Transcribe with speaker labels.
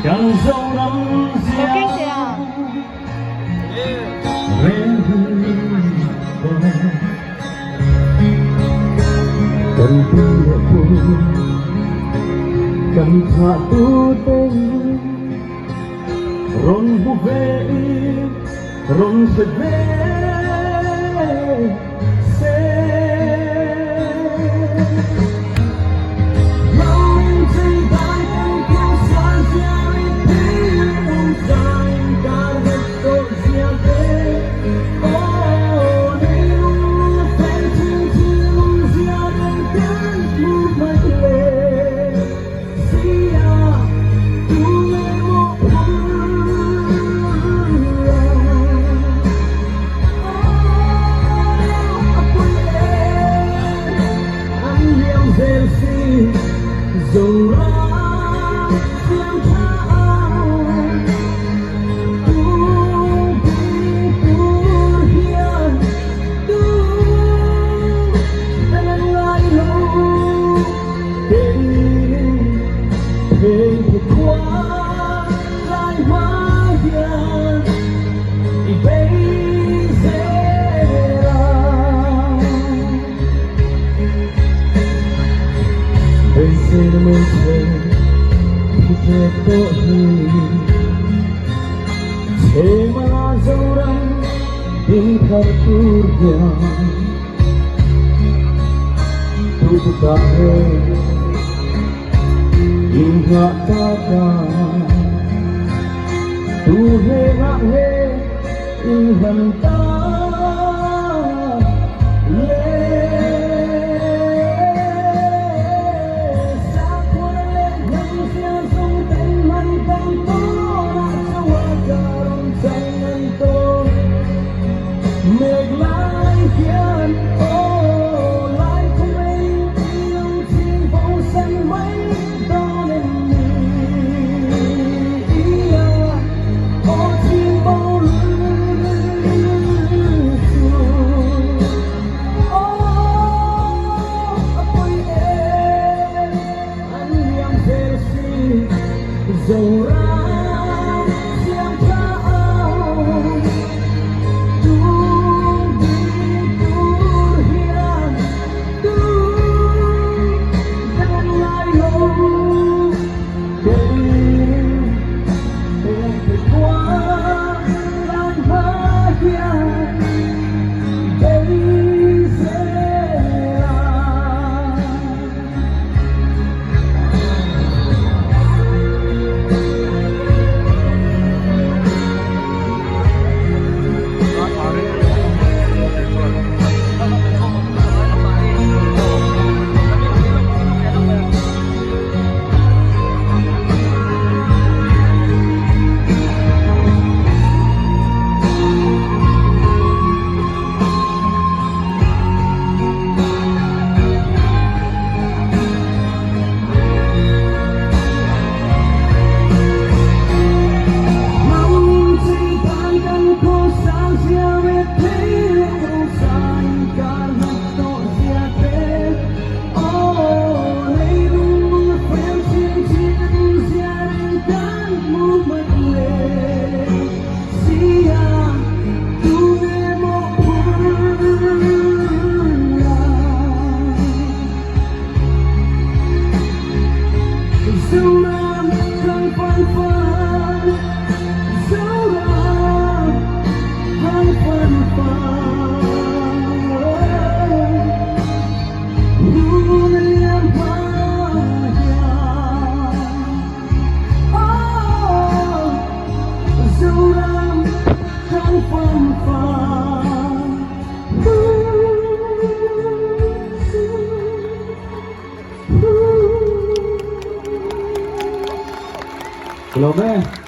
Speaker 1: càng dâu năm
Speaker 2: Ok chưa?
Speaker 1: cần tia pun cần thả tu tình ron buve ron sebe se lòng trên tay em kiếm xa xa đi không dài cả đất tôi chia về oh đi luôn phải chinh chiến chia đến đến một mai lệ sia tu lệ một dòng ra tiếng thao tu bi tu hiền tu tên lại lâu tên thêm một qua lại hóa hiền thì bây giờ Pensemos que corri Sema orang tingkar turnya Tu tahe ingat kata Tu he ingat ta dầu ra xem cao tu bi tu hiền tu đang lại lâu tình tình qua lan hóa hiền bây giờ Hello, man.